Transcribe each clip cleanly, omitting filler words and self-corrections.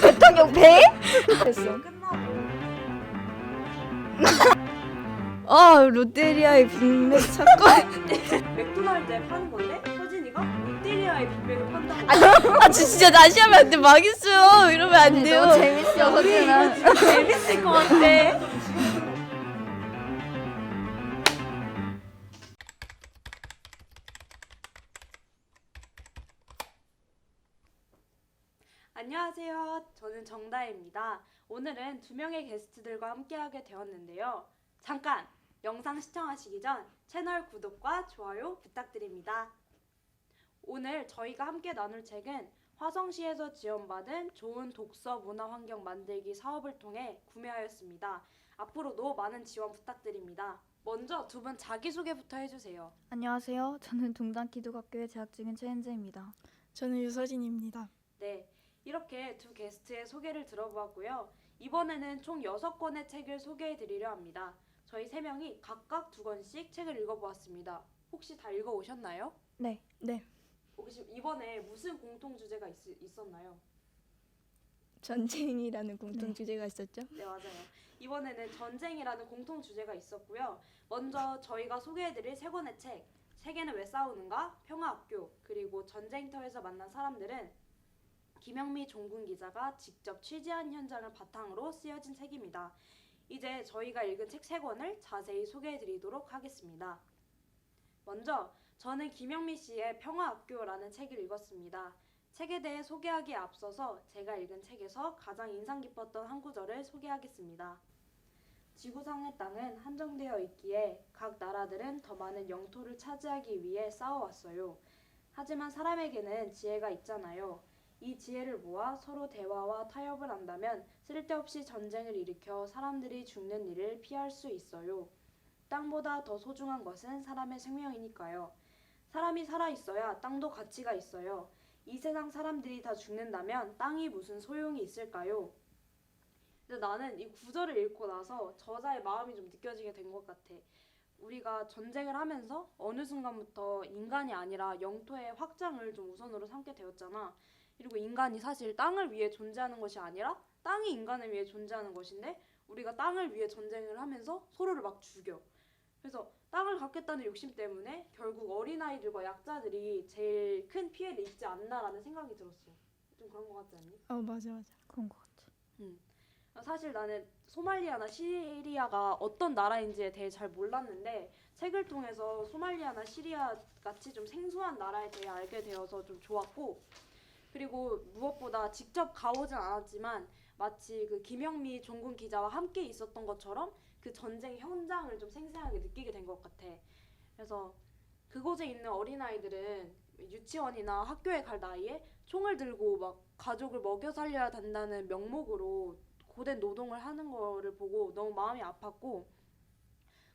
대통령 배? 됐어. 끝나고 롯데리아의 빅맥 사건. 맥도날드에 파는 건데 서진이가 롯데리아의 빅맥을 판다고. 진짜 다시 하면 안 돼. 망했어요. 이러면 안 돼요. 너무 재밌어, 우리 이거 진짜 재밌을 것 같아. 안녕하세요. 저는 정다혜입니다. 오늘은 두 명의 게스트들과 함께하게 되었는데요. 잠깐! 영상 시청하시기 전 채널 구독과 좋아요 부탁드립니다. 오늘 저희가 함께 나눌 책은 화성시에서 지원받은 좋은 독서 문화 환경 만들기 사업을 통해 구매하였습니다. 앞으로도 많은 지원 부탁드립니다. 먼저 두 분 자기소개부터 해주세요. 안녕하세요. 저는 동단기독학교에 재학 중인 최은재입니다. 저는 유서진입니다. 네, 이렇게 두 게스트의 소개를 들어보았고요. 이번에는 총 6권의 책을 소개해드리려 합니다. 저희 3명이 각각 2권씩 책을 읽어보았습니다. 혹시 다 읽어오셨나요? 네. 혹시 이번에 무슨 공통 주제가 있었나요? 전쟁이라는 공통 주제가 있었죠. 네, 맞아요. 이번에는 전쟁이라는 공통 주제가 있었고요. 먼저 저희가 소개해드릴 3권의 책, 세계는 왜 싸우는가, 평화학교, 그리고 전쟁터에서 만난 사람들은 김영미 종군 기자가 직접 취재한 현장을 바탕으로 쓰여진 책입니다. 이제 저희가 읽은 책 3권을 자세히 소개해드리도록 하겠습니다. 먼저 저는 김영미 씨의 평화학교라는 책을 읽었습니다. 책에 대해 소개하기에 앞서서 제가 읽은 책에서 가장 인상 깊었던 한 구절을 소개하겠습니다. 지구상의 땅은 한정되어 있기에 각 나라들은 더 많은 영토를 차지하기 위해 싸워왔어요. 하지만 사람에게는 지혜가 있잖아요. 이 지혜를 모아 서로 대화와 타협을 한다면 쓸데없이 전쟁을 일으켜 사람들이 죽는 일을 피할 수 있어요. 땅보다 더 소중한 것은 사람의 생명이니까요. 사람이 살아있어야 땅도 가치가 있어요. 이 세상 사람들이 다 죽는다면 땅이 무슨 소용이 있을까요? 근데 나는 이 구절을 읽고 나서 저자의 마음이 좀 느껴지게 된 것 같아. 우리가 전쟁을 하면서 어느 순간부터 인간이 아니라 영토의 확장을 좀 우선으로 삼게 되었잖아. 그리고 인간이 사실 땅을 위해 존재하는 것이 아니라 땅이 인간을 위해 존재하는 것인데 우리가 땅을 위해 전쟁을 하면서 서로를 막 죽여. 그래서 땅을 갖겠다는 욕심 때문에 결국 어린아이들과 약자들이 제일 큰 피해를 입지 않나라는 생각이 들었어. 좀 그런 것 같지 않니? 맞아. 그런 것 같아. 사실 나는 소말리아나 시리아가 어떤 나라인지에 대해 잘 몰랐는데 책을 통해서 소말리아나 시리아 같이 좀 생소한 나라에 대해 알게 되어서 좀 좋았고, 그리고 무엇보다 직접 가보진 않았지만 마치 그 김영미 종군 기자와 함께 있었던 것처럼 그 전쟁 현장을 좀 생생하게 느끼게 된 것 같아. 그래서 그곳에 있는 어린아이들은 유치원이나 학교에 갈 나이에 총을 들고 막 가족을 먹여 살려야 된다는 명목으로 고된 노동을 하는 거를 보고 너무 마음이 아팠고,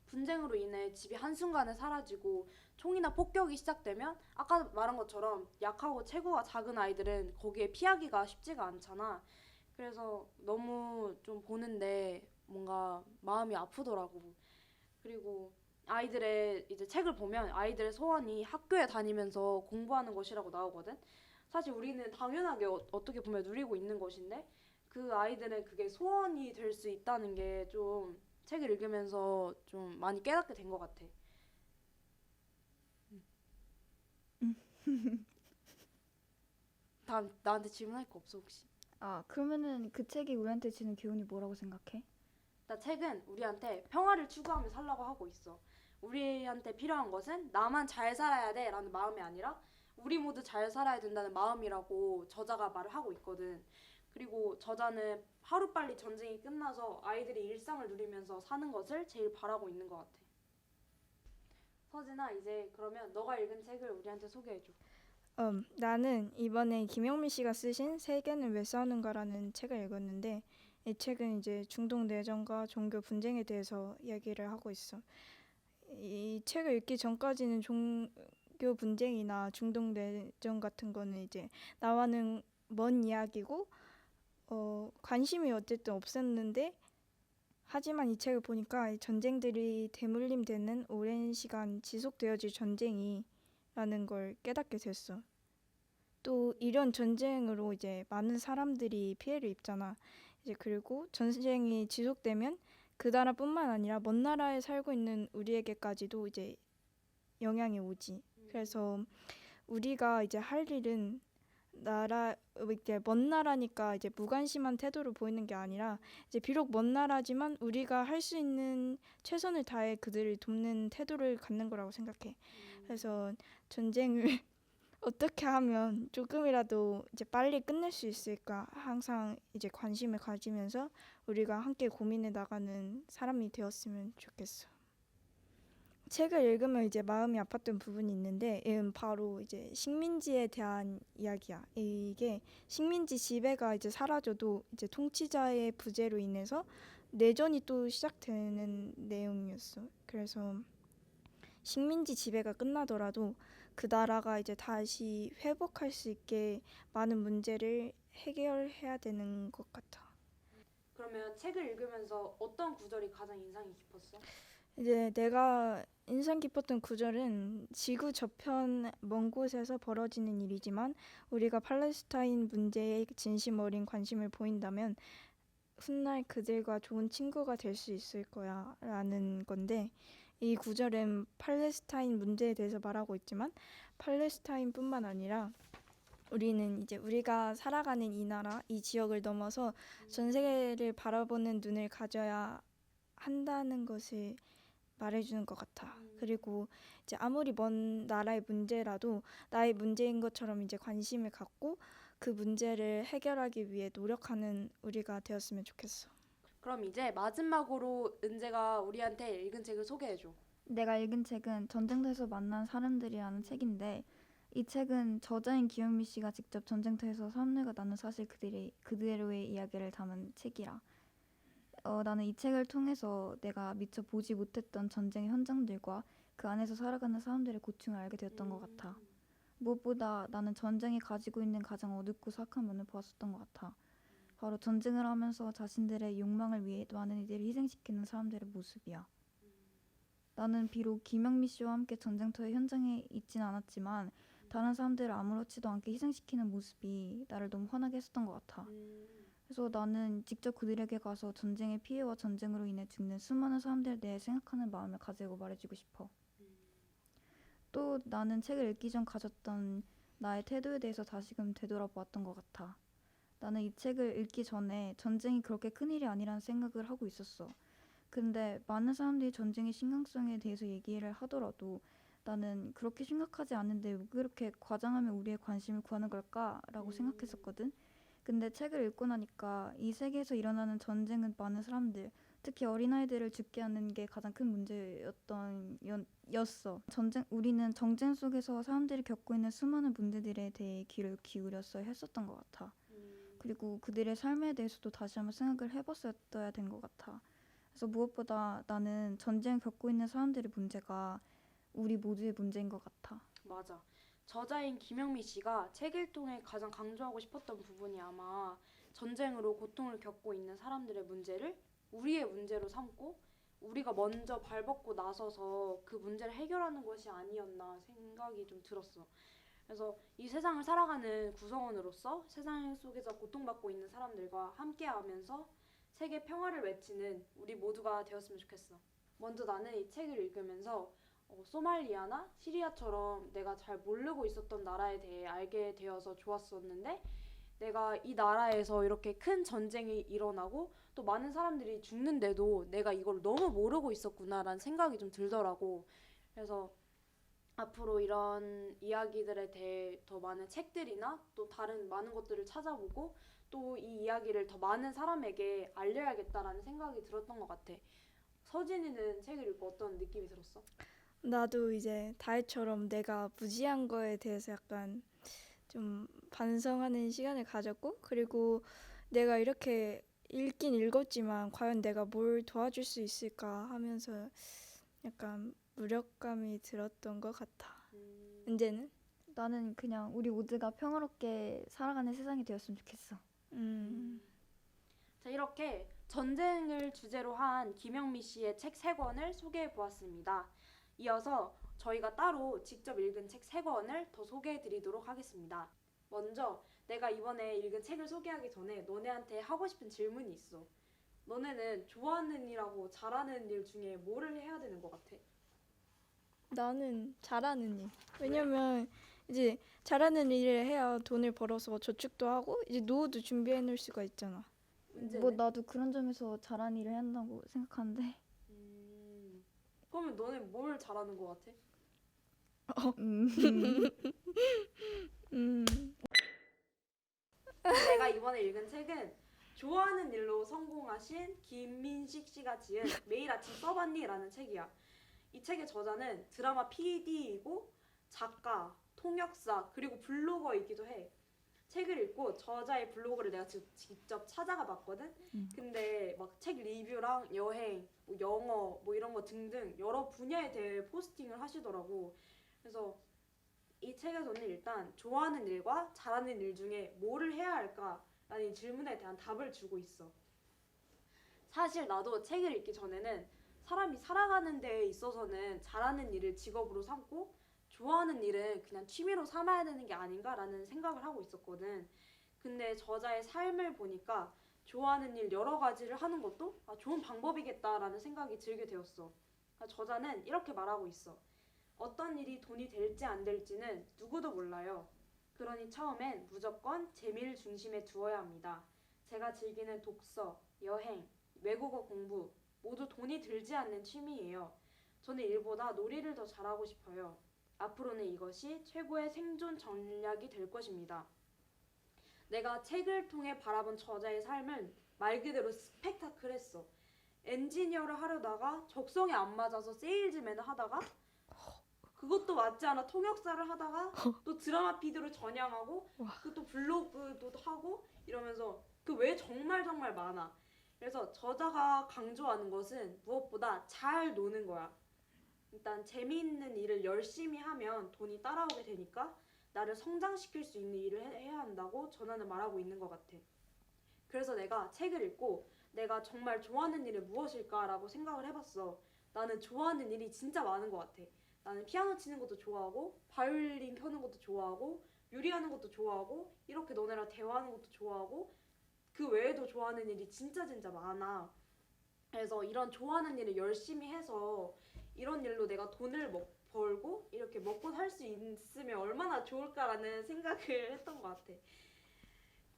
분쟁으로 인해 집이 한순간에 사라지고 총이나 폭격이 시작되면 아까 말한 것처럼 약하고 체구가 작은 아이들은 거기에 피하기가 쉽지가 않잖아. 그래서 너무 좀 보는데 뭔가 마음이 아프더라고. 그리고 아이들의 이제 책을 보면 아이들의 소원이 학교에 다니면서 공부하는 것이라고 나오거든. 사실 우리는 당연하게 어떻게 보면 누리고 있는 것인데 그 아이들은 그게 소원이 될 수 있다는 게 좀 책을 읽으면서 좀 많이 깨닫게 된 것 같아. 다음 나한테 질문할 거 없어 혹시? 그러면은 그 책이 우리한테 주는 교훈이 뭐라고 생각해? 나 책은 우리한테 평화를 추구하며 살라고 하고 있어. 우리한테 필요한 것은 나만 잘 살아야 돼 라는 마음이 아니라 우리 모두 잘 살아야 된다는 마음이라고 저자가 말을 하고 있거든. 그리고 저자는 하루빨리 전쟁이 끝나서 아이들이 일상을 누리면서 사는 것을 제일 바라고 있는 것 같아. 서진아, 이제 그러면 너가 읽은 책을 우리한테 소개해줘. 나는 이번에 김영미 씨가 쓰신 세계는 왜 싸우는가라는 책을 읽었는데, 이 책은 이제 중동 내전과 종교 분쟁에 대해서 이야기를 하고 있어. 이 책을 읽기 전까지는 종교 분쟁이나 중동 내전 같은 거는 이제 나와는 먼 이야기고 관심이 어쨌든 없었는데, 하지만 이 책을 보니까 이 전쟁들이 대물림되는 오랜 시간 지속되어질 전쟁이라는 걸 깨닫게 됐어. 또 이런 전쟁으로 이제 많은 사람들이 피해를 입잖아. 이제 그리고 전쟁이 지속되면 그 나라뿐만 아니라 먼 나라에 살고 있는 우리에게까지도 이제 영향이 오지. 그래서 우리가 이제 할 일은 이제 먼 나라니까 이제 무관심한 태도를 보이는 게 아니라 이제 비록 먼 나라지만 우리가 할 수 있는 최선을 다해 그들을 돕는 태도를 갖는 거라고 생각해. 그래서 전쟁을 어떻게 하면 조금이라도 이제 빨리 끝낼 수 있을까 항상 이제 관심을 가지면서 우리가 함께 고민해 나가는 사람이 되었으면 좋겠어. 책을 읽으면 이제 마음이 아팠던 부분이 있는데 바로 이제 식민지에 대한 이야기야. 이게 식민지 지배가 이제 사라져도 이제 통치자의 부재로 인해서 내전이 또 시작되는 내용이었어. 그래서 식민지 지배가 끝나더라도 그 나라가 이제 다시 회복할 수 있게 많은 문제를 해결해야 되는 것 같아. 그러면 책을 읽으면서 어떤 구절이 가장 인상이 깊었어? 이제 내가 인상 깊었던 구절은 지구 저편 먼 곳에서 벌어지는 일이지만 우리가 팔레스타인 문제에 진심 어린 관심을 보인다면 훗날 그들과 좋은 친구가 될 수 있을 거야 라는 건데 이 구절은 팔레스타인 문제에 대해서 말하고 있지만 팔레스타인뿐만 아니라 우리는 이제 우리가 살아가는 이 나라, 이 지역을 넘어서 전 세계를 바라보는 눈을 가져야 한다는 것을 말해주는 것 같아. 그리고 이제 아무리 먼 나라의 문제라도 나의 문제인 것처럼 이제 관심을 갖고 그 문제를 해결하기 위해 노력하는 우리가 되었으면 좋겠어. 그럼 이제 마지막으로 은재가 우리한테 읽은 책을 소개해줘. 내가 읽은 책은 전쟁터에서 만난 사람들이라는 책인데 이 책은 저자인 기영미 씨가 직접 전쟁터에서 사람들과 나눈 사실 그대로의 이야기를 담은 책이라. 나는 이 책을 통해서 내가 미처 보지 못했던 전쟁의 현장들과 그 안에서 살아가는 사람들의 고충을 알게 되었던 것 같아. 무엇보다 나는 전쟁이 가지고 있는 가장 어둡고 사악한 면을 보았었던 것 같아. 바로 전쟁을 하면서 자신들의 욕망을 위해 많은 이들을 희생시키는 사람들의 모습이야. 나는 비록 김영미 씨와 함께 전쟁터의 현장에 있진 않았지만 다른 사람들을 아무렇지도 않게 희생시키는 모습이 나를 너무 화나게 했었던 것 같아. 그래서 나는 직접 그들에게 가서 전쟁의 피해와 전쟁으로 인해 죽는 수많은 사람들에 대해 생각하는 마음을 가지고 말해주고 싶어. 또 나는 책을 읽기 전 가졌던 나의 태도에 대해서 다시금 되돌아보았던 것 같아. 나는 이 책을 읽기 전에 전쟁이 그렇게 큰일이 아니라는 생각을 하고 있었어. 근데 많은 사람들이 전쟁의 심각성에 대해서 얘기를 하더라도 나는 그렇게 심각하지 않은데 왜 그렇게 과장하며 우리의 관심을 구하는 걸까라고 생각했었거든. 근데 책을 읽고 나니까 이 세계에서 일어나는 전쟁은 많은 사람들, 특히 어린아이들을 죽게 하는 게 가장 큰 문제였어. 우리는 전쟁 속에서 사람들이 겪고 있는 수많은 문제들에 대해 귀를 기울였어야 했었던 것 같아. 그리고 그들의 삶에 대해서도 다시 한번 생각을 해봤어야 된 것 같아. 그래서 무엇보다 나는 전쟁을 겪고 있는 사람들의 문제가 우리 모두의 문제인 것 같아. 맞아. 저자인 김영미 씨가 책을 통해 가장 강조하고 싶었던 부분이 아마 전쟁으로 고통을 겪고 있는 사람들의 문제를 우리의 문제로 삼고 우리가 먼저 발벗고 나서서 그 문제를 해결하는 것이 아니었나 생각이 좀 들었어. 그래서 이 세상을 살아가는 구성원으로서 세상 속에서 고통받고 있는 사람들과 함께하면서 세계 평화를 외치는 우리 모두가 되었으면 좋겠어. 먼저 나는 이 책을 읽으면서 소말리아나 시리아처럼 내가 잘 모르고 있었던 나라에 대해 알게 되어서 좋았었는데 내가 이 나라에서 이렇게 큰 전쟁이 일어나고 또 많은 사람들이 죽는데도 내가 이걸 너무 모르고 있었구나라는 생각이 좀 들더라고. 그래서 앞으로 이런 이야기들에 대해 더 많은 책들이나 또 다른 많은 것들을 찾아보고 또 이 이야기를 더 많은 사람에게 알려야겠다라는 생각이 들었던 것 같아. 서진이는 책을 읽고 어떤 느낌이 들었어? 나도 이제 다혜처럼 내가 무지한 거에 대해서 약간 좀 반성하는 시간을 가졌고 그리고 내가 이렇게 읽긴 읽었지만 과연 내가 뭘 도와줄 수 있을까 하면서 약간 무력감이 들었던 것 같아. 은재는? 나는 그냥 우리 모두가 평화롭게 살아가는 세상이 되었으면 좋겠어. 자, 이렇게 전쟁을 주제로 한 김영미 씨의 책 3권을 소개해 보았습니다. 이어서 저희가 따로 직접 읽은 책 3권을 더 소개해 드리도록 하겠습니다. 먼저 내가 이번에 읽은 책을 소개하기 전에 너네한테 하고 싶은 질문이 있어. 너네는 좋아하는 일하고 잘하는 일 중에 뭐를 해야 되는 것 같아? 나는 잘하는 일. 왜냐면 이제 잘하는 일을 해야 돈을 벌어서 저축도 하고 이제 노후도 준비해 놓을 수가 있잖아. 문제는? 뭐 나도 그런 점에서 잘하는 일을 해야 한다고 생각하는데. 그러면 너네 뭘 잘하는 것 같아? 음. 음. 내가 이번에 읽은 책은 좋아하는 일로 성공하신 김민식 씨가 지은 매일 아침 써봤니? 라는 책이야. 이 책의 저자는 드라마 PD이고 작가, 통역사, 그리고 블로거이기도 해. 책을 읽고 저자의 블로그를 내가 직접 찾아가 봤거든. 근데 막 책 리뷰랑 여행, 뭐 영어, 뭐 이런 거 등등 여러 분야에 대해 포스팅을 하시더라고. 그래서 이 책에서는 일단 좋아하는 일과 잘하는 일 중에 뭐를 해야 할까라는 이 질문에 대한 답을 주고 있어. 사실 나도 책을 읽기 전에는 사람이 살아가는 데 있어서는 잘하는 일을 직업으로 삼고 좋아하는 일은 그냥 취미로 삼아야 되는 게 아닌가라는 생각을 하고 있었거든. 근데 저자의 삶을 보니까 좋아하는 일 여러 가지를 하는 것도 좋은 방법이겠다라는 생각이 들게 되었어. 저자는 이렇게 말하고 있어. 어떤 일이 돈이 될지 안 될지는 누구도 몰라요. 그러니 처음엔 무조건 재미를 중심에 두어야 합니다. 제가 즐기는 독서, 여행, 외국어 공부 모두 돈이 들지 않는 취미예요. 저는 일보다 놀이를 더 잘하고 싶어요. 앞으로는 이것이 최고의 생존 전략이 될 것입니다. 내가 책을 통해 바라본 저자의 삶은 말 그대로 스펙타클했어. 엔지니어를 하려다가 적성에 안 맞아서 세일즈맨을 하다가 그것도 맞지 않아 통역사를 하다가 또 드라마 PD로 전향하고 또 블로그도 하고 이러면서 그 외에 정말 많아. 그래서 저자가 강조하는 것은 무엇보다 잘 노는 거야. 일단 재미있는 일을 열심히 하면 돈이 따라오게 되니까 나를 성장시킬 수 있는 일을 해야 한다고 전하는 말하고 있는 것 같아. 그래서 내가 책을 읽고 내가 정말 좋아하는 일은 무엇일까라고 생각을 해봤어. 나는 좋아하는 일이 진짜 많은 것 같아. 나는 피아노 치는 것도 좋아하고 바이올린 켜는 것도 좋아하고 요리하는 것도 좋아하고 이렇게 너네랑 대화하는 것도 좋아하고 그 외에도 좋아하는 일이 진짜 많아. 그래서 이런 좋아하는 일을 열심히 해서 이런 일로 내가 돈을 벌고 이렇게 먹고 살 수 있으면 얼마나 좋을까라는 생각을 했던 것 같아.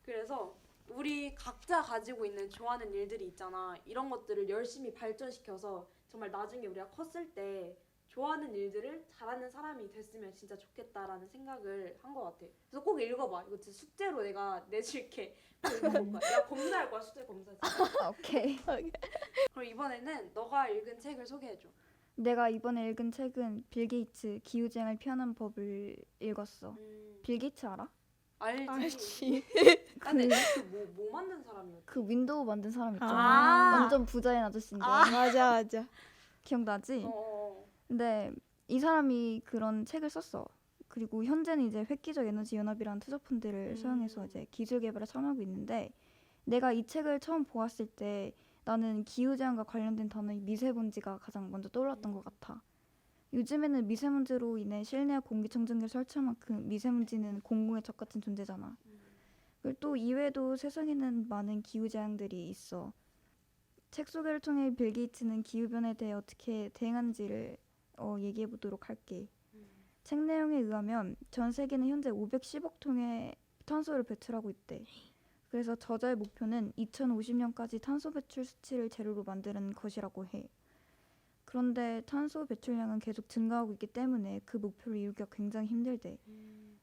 그래서 우리 각자 가지고 있는 좋아하는 일들이 있잖아. 이런 것들을 열심히 발전시켜서 정말 나중에 우리가 컸을 때 좋아하는 일들을 잘하는 사람이 됐으면 진짜 좋겠다라는 생각을 한 것 같아. 그래서 꼭 읽어봐. 이거 진짜 숙제로 내가 내줄게. 꼭 읽어볼 거야. 내가 검사할 거야. 숙제 검사. 오케이. 그럼 이번에는 너가 읽은 책을 소개해줘. 내가 이번에 읽은 책은 빌 게이츠 기후재앙을 피하는 법을 읽었어. 빌 게이츠 알아? 알지. 근데 뭐 만든 사람이었지? 그 윈도우 만든 사람 있잖아. 완전 부자인 아저씨인데. 맞아. 기억나지? 어. 근데 이 사람이 그런 책을 썼어. 그리고 현재는 이제 획기적 에너지 연합이라는 투자 펀드를 사용해서 이제 기술 개발에 참여하고 있는데, 내가 이 책을 처음 보았을 때 나는 기후재앙과 관련된 단어인 미세먼지가 가장 먼저 떠올랐던 것 같아. 요즘에는 미세먼지로 인해 실내와 공기청정기를 설치할 만큼 미세먼지는 공공의 적 같은 존재잖아. 그리고 또 이외에도 세상에는 많은 기후재앙들이 있어. 책 소개를 통해 빌 게이츠는 기후변화에 대해 어떻게 대응하는지를 얘기해 보도록 할게. 책 내용에 의하면 전 세계는 현재 510억 톤의 탄소를 배출하고 있대. 그래서 저자의 목표는 2050년까지 탄소 배출 수치를 제로로 만드는 것이라고 해. 그런데 탄소 배출량은 계속 증가하고 있기 때문에 그 목표를 이루기가 굉장히 힘들대.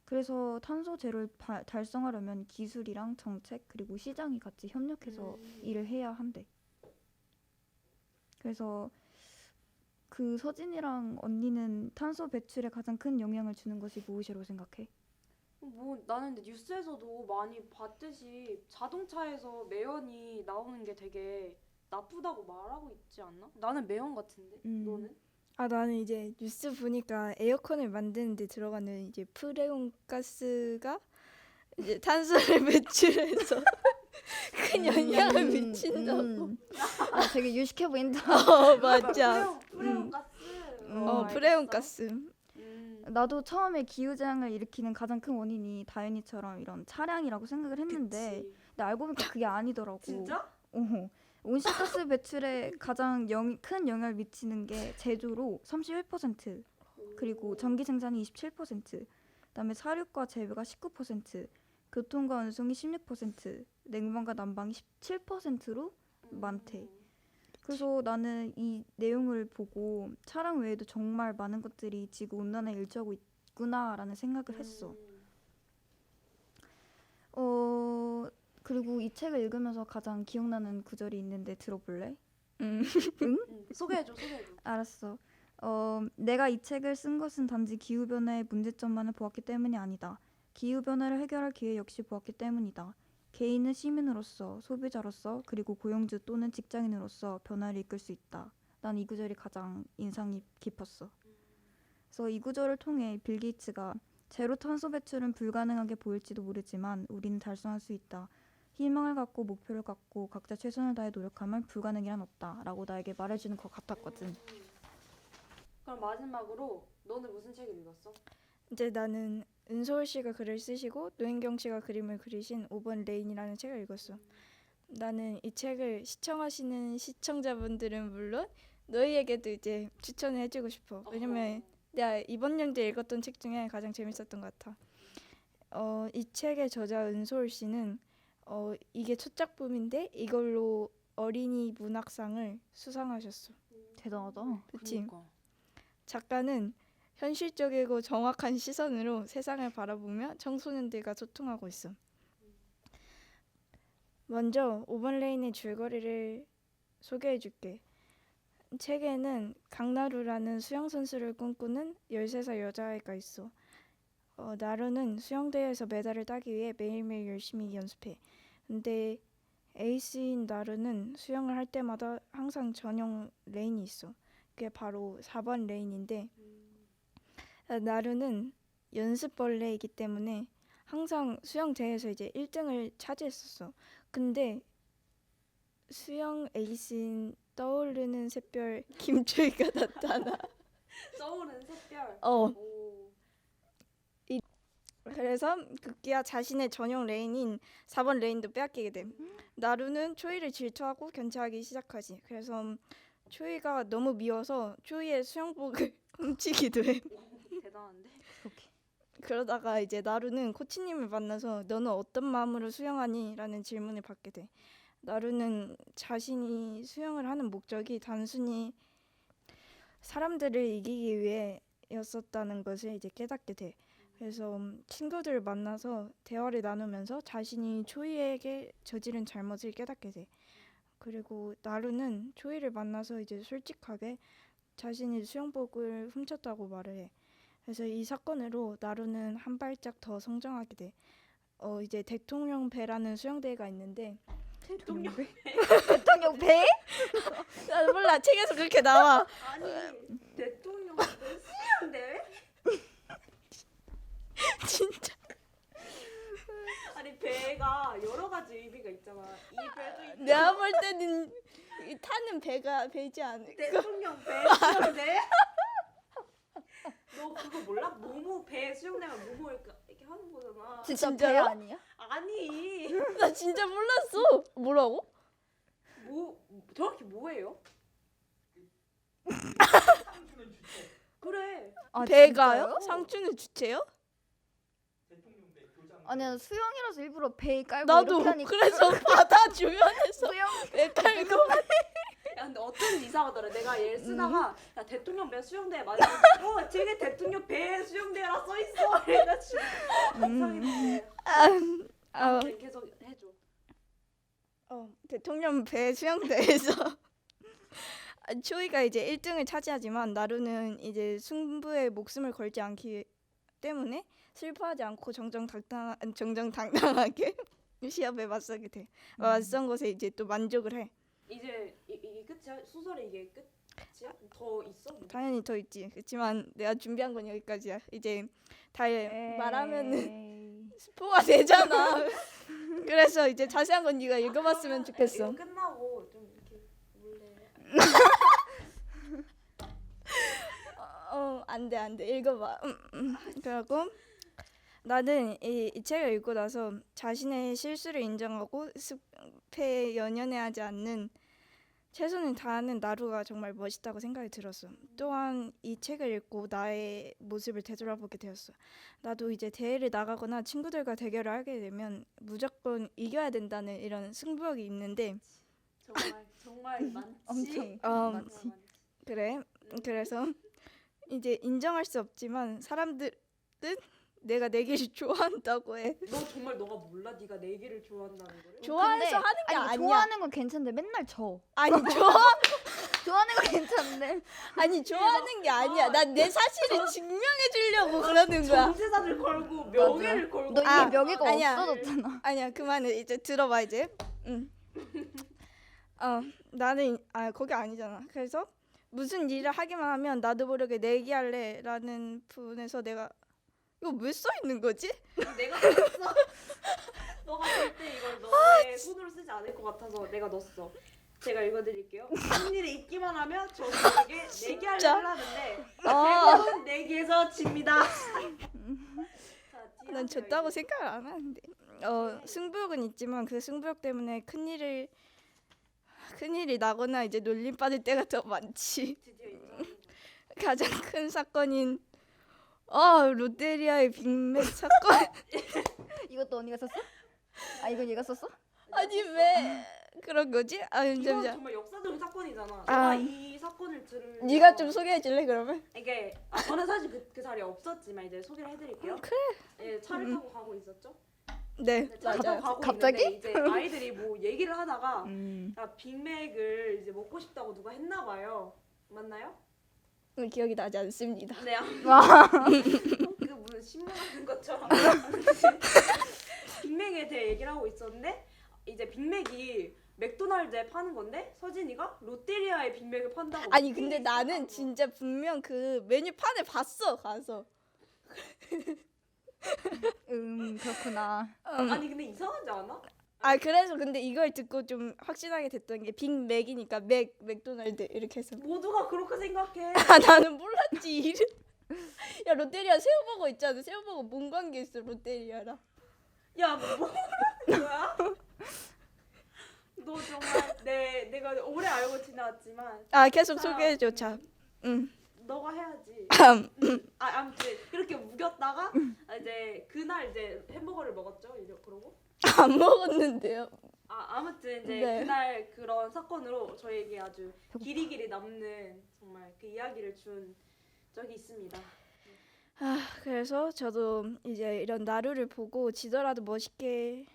그래서 탄소 제로를 달성하려면 기술이랑 정책 그리고 시장이 같이 협력해서 일을 해야 한대. 그래서 그 서진이랑 언니는 탄소 배출에 가장 큰 영향을 주는 것이 무엇이라고 생각해? 뭐 나는 근데 뉴스에서도 많이 봤듯이 자동차에서 매연이 나오는 게 되게 나쁘다고 말하고 있지 않나? 나는 매연 같은데. 너는? 나는 이제 뉴스 보니까 에어컨을 만드는데 들어가는 이제 프레온 가스가 이제 탄소를 배출해서 큰 영향을 미친다고. 되게 유식해 보인다. 맞아. 프레온 가스. 프레온 가스. 나도 처음에 기후재앙을 일으키는 가장 큰 원인이 다현이처럼 이런 차량이라고 생각을 했는데 그치. 근데 알고 보니까 그게 아니더라고. 진짜? 온실가스 배출에 가장 큰 영향을 미치는 게 제조로 31%, 그리고 전기 생산이 27%, 그다음에 사료과 재배가 19%, 교통과 운송이 16%, 냉방과 난방이 17%로 많대. 그래서 나는 이 내용을 보고 차량 외에도 정말 많은 것들이 지구 온난화에 일조하고 있구나라는 생각을 했어. 그리고 이 책을 읽으면서 가장 기억나는 구절이 있는데 들어볼래? 소개해줘. 알았어. 내가 이 책을 쓴 것은 단지 기후변화의 문제점만을 보았기 때문이 아니다. 기후변화를 해결할 기회 역시 보았기 때문이다. 개인은 시민으로서, 소비자로서, 그리고 고용주 또는 직장인으로서 변화를 이끌 수 있다. 난 이 구절이 가장 인상이 깊었어. 그래서 이 구절을 통해 빌 게이츠가 제로 탄소 배출은 불가능하게 보일지도 모르지만 우리는 달성할 수 있다. 희망을 갖고 목표를 갖고 각자 최선을 다해 노력하면 불가능이란 없다. 라고 나에게 말해주는 것 같았거든. 그럼 마지막으로 너는 무슨 책을 읽었어? 이제 나는 은솔 씨가 글을 쓰시고 노인경 씨가 그림을 그리신 5번 레인이라는 책을 읽었어. 나는 이 책을 시청하시는 시청자분들은 물론 너희에게도 이제 추천을 해주고 싶어. 왜냐면 내가 이번 연도에 읽었던 책 중에 가장 재밌었던 것 같아. 이 책의 저자 은솔 씨는 이게 첫 작품인데 이걸로 어린이 문학상을 수상하셨어. 대단하다. 그치? 그러니까. 작가는 현실적이고 정확한 시선으로 세상을 바라보며 청소년들과 소통하고 있어. 먼저 5번 레인의 줄거리를 소개해줄게. 책에는 강나루라는 수영선수를 꿈꾸는 13살 여자아이가 있어. 나루는 수영대회에서 메달을 따기 위해 매일매일 열심히 연습해. 근데 에이스인 나루는 수영을 할 때마다 항상 전용 레인이 있어. 그게 바로 4번 레인인데 나루는 연습벌레이기 때문에 항상 수영대회에서 이제 1등을 차지했었어. 근데 수영 에이스인 떠오르는 샛별 김초희가 나타나. 떠오르는 샛별. 어. 오. 그래서 급기야 자신의 전용 레인인 4번 레인도 빼앗기게 돼. 나루는 초이를 질투하고 견제하기 시작하지. 그래서 초이가 너무 미워서 초이의 수영복을 훔치기도 해. 대단한데? 그러다가 이제 나루는 코치님을 만나서 너는 어떤 마음으로 수영하니? 라는 질문을 받게 돼. 나루는 자신이 수영을 하는 목적이 단순히 사람들을 이기기 위해였었다는 것을 이제 깨닫게 돼. 그래서 친구들을 만나서 대화를 나누면서 자신이 초이에게 저지른 잘못을 깨닫게 돼. 그리고 나루는 초이를 만나서 이제 솔직하게 자신이 수영복을 훔쳤다고 말을 해. 그래서 이 사건으로 나루는 한 발짝 더 성장하게 돼. 이제 대통령 배라는 수영대회가 있는데 대통령 배? 대통령 배? 나 몰라 책에서 그렇게 나와. 아니 대통령 배 수영대? 진짜. 아니 배가 여러 가지 의미가 있잖아. 이 배도 있고 내가 볼 때는 이 타는 배가 배지 않을까. 대통령 배 수영대? 너 그거 몰라? 모모 배 수영대면 모모 이렇게 하는 거잖아. 진짜요? 배 아니야? 아니 나 진짜 몰랐어. 뭐라고? 뭐 정확히 뭐예요? 그래. 아, 배가요? 진짜요? 상추는 주체요? 아니야, 수영이라서 일부러 배 깔고 나도 이렇게 하니까 그래서 바다 주변에서 수영 배 깔고. 야 근데 어쩐 이상하더라. 내가 얘를 쓰다가 야 대통령 배 수영대 맞아. 저게 대통령 배 수영대라 써 있어. 그래가지고 이상했는데. 계속 해줘. 대통령 배 수영대에서 초이가 이제 1등을 차지하지만 나루는 이제 승부에 목숨을 걸지 않기 때문에 슬퍼하지 않고 정정당당하게 시합에 맞서게 돼. 맞선 것에 이제 또 만족을 해. 이제 이게 끝이야? 소설이 이게 끝이야? 더 있어? 당연히 더 있지. 그렇지만 내가 준비한 건 여기까지야. 이제 다 말하면은 스포가 되잖아. 그래서 이제 자세한 건 네가 읽어봤으면 좋겠어. 이거 끝나고 좀 이렇게 몰래. 안 돼. 읽어봐. 그리고 나는 이 책을 읽고 나서 자신의 실수를 인정하고 습에 연연해하지 않는 최선을 다하는 나루가 정말 멋있다고 생각이 들었어. 또한 이 책을 읽고 나의 모습을 되돌아보게 되었어. 나도 이제 대회를 나가거나 친구들과 대결을 하게 되면 무조건 이겨야 된다는 이런 승부욕이 있는데 정말 많지. 엄청 어, 많지. 그래. 그래서 이제 인정할 수 없지만 사람들은 내가 내기를 좋아한다고 해. 너 정말 너가 몰라? 네가 내기를 좋아한다는 거를? 좋아해서 하는 게 아니, 아니야. 좋아하는 건 괜찮은데 맨날 져. 아니 좋아하는 건 괜찮은데. 아니 좋아하는 게 아니야. 난 내 사실을 증명해 주려고 그러는 거야. 전 재산을 걸고 명예를 걸고. 너 이미 아, 명예가 아니야. 없어졌잖아. 아니야 그만해. 이제 들어봐 이제. 나는 거기 아니잖아. 그래서 무슨 일을 하기만 하면 나도 모르게 내기할래라는 부분에서 내가 이거 왜 써 있는 거지? 내가 썼어. 너가 절대 이걸 너의 손으로 쓰지 않을 것 같아서 내가 넣었어. 제가 읽어드릴게요. 무슨 일이 있기만 하면 저에게 내기하려고 하는데 대부분 내기에서 집니다. 자, 뒤에 난 졌다고 생각을 안 하는데. 승부욕은 있지만 그 승부욕 때문에 큰일이 나거나 이제 놀림 받을 때가 더 많지. 드디어 인정하는 거야. 가장 큰 사건인 롯데리아의 빅맥 사건. 이것도 언니가 썼어? 아, 이건 얘가 썼어? 아니 왜 그런 거지? 이건 잠시만. 정말 역사적인 사건이잖아. 아. 내가 이 사건을 들으면 네가 좀 소개해 줄래 그러면? 이게 저는 사실 그 자리에 없었지만 이제 소개를 해드릴게요. 그래. 예, 차를 타고 가고 있었죠. 네, 차를 타고 맞아요. 가고 갑자기? 있는데 이제 아이들이 뭐 얘기를 하다가 음. 빅맥을 이제 먹고 싶다고 누가 했나 봐요. 맞나요? 기억이 나지 않습니다. 네. 와. 그 무슨 신문 같은 것처럼 빅맥에 대해 얘기를 하고 있었는데 이제 빅맥이 맥도날드에 파는 건데 서진이가 롯데리아에 빅맥을 판다고. 아니 근데 나는 진짜 분명 그 메뉴판을 봤어 가서. 그렇구나. 아니 근데 이상하지 않아? 그래서 근데 이걸 듣고 좀 확신하게 됐던 게 빅맥이니까 맥도날드 이렇게 해서. 모두가 그렇게 생각해. 나는 몰랐지 이름. 야 롯데리아 새우버거 있잖아. 새우버거 뭔 관계 있어 롯데리아랑. 야, 뭐야? 너 정말 내가 오래 알고 지나왔지만 계속 자, 소개해줘. 자. 너가 해야지. 아무튼 그렇게 우겼다가 이제 그날 이제 햄버거를 먹었죠. 이제 그러고 안 먹었는데요. 아무튼 이제 네. 그날 그런 사건으로 저에게 아주 길이길이 남는 정말 그 이야기를 준 적이 있습니다. 그래서 저도 이제 이런 나루를 보고 지더라도 멋있게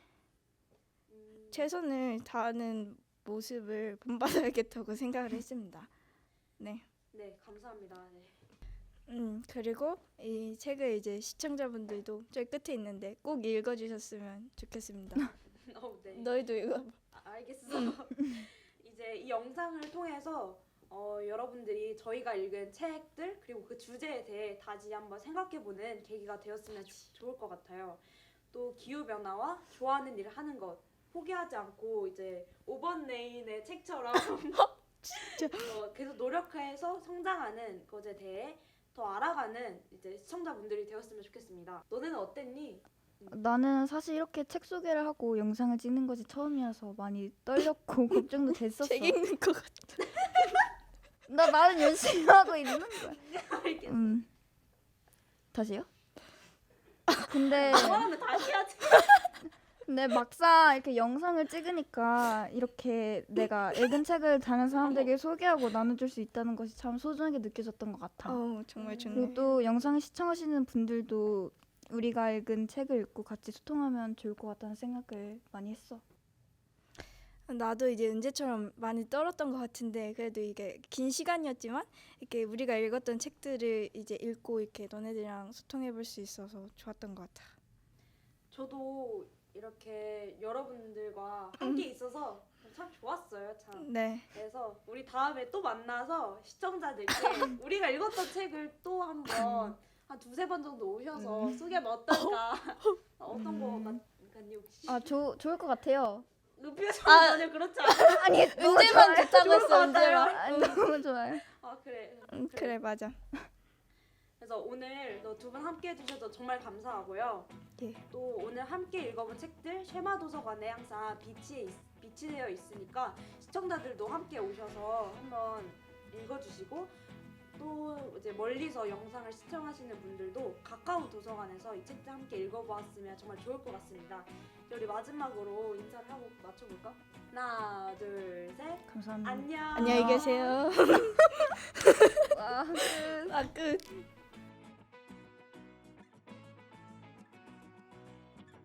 최선을 다하는 모습을 본받아야겠다고 생각을 했습니다. 네. 네, 감사합니다. 네. 그리고 이 책을 이제 시청자분들도 저기 끝에 있는데 꼭 읽어주셨으면 좋겠습니다. 네. 너희도 읽어. 알겠어. 이제 이 영상을 통해서 여러분들이 저희가 읽은 책들 그리고 그 주제에 대해 다시 한번 생각해보는 계기가 되었으면 좋을 것 같아요. 또 기후 변화와 좋아하는 일을 하는 것 포기하지 않고 이제 5번 레인의 책처럼 계속 노력해서 성장하는 것에 대해 더 알아가는 이제 시청자분들이 되었으면 좋겠습니다. 너네는 어땠니? 나는 사실 이렇게 책 소개를 하고 영상을 찍는 것이 처음이어서 많이 떨렸고 걱정도 됐었어. 책 읽는 것 같아. 나는 열심히 하고 있는 거야. 알겠어. 다시요? 근데 그러면 다시 하자. 근데 막상 이렇게 영상을 찍으니까 이렇게 내가 읽은 책을 다른 사람들에게 소개하고 나눠줄 수 있다는 것이 참 소중하게 느껴졌던 것 같아. 정말 좋네. 그리고 또 영상을 시청하시는 분들도 우리가 읽은 책을 읽고 같이 소통하면 좋을 것 같다는 생각을 많이 했어. 나도 이제 은재처럼 많이 떨었던 것 같은데 그래도 이게 긴 시간이었지만 이렇게 우리가 읽었던 책들을 이제 읽고 이렇게 너네들이랑 소통해 볼 수 있어서 좋았던 것 같아. 저도 이렇게 여러분들과 함께 있어서 참 좋았어요. 참. 네. 그래서 우리 다음에 또 만나서 시청자들께 우리가 읽었던 책을 또 한번 한 두세 번 정도 오셔서 소개하면 어떨까? 어떤 거 같니 혹시? 좋을 것 같아요. 그 표정은 전혀 그렇지 않아. 아니 은재만 좋다고 좋을 것 했어. 은재만. 같아요. 너무 좋아요. 그래. 그래 맞아. 그래서 오늘 두 분 함께 해주셔서 정말 감사하고요. 예. 또 오늘 함께 읽어본 책들 쉐마 도서관에 항상 비치되어 있으니까 시청자들도 함께 오셔서 한번 읽어주시고 또 이제 멀리서 영상을 시청하시는 분들도 가까운 도서관에서 이 책들 함께 읽어보았으면 정말 좋을 것 같습니다. 우리 마지막으로 인사를 하고 맞춰볼까? 하나, 둘, 셋. 감사합니다. 안녕. 안녕히 계세요. 와, 끝. 아 끝.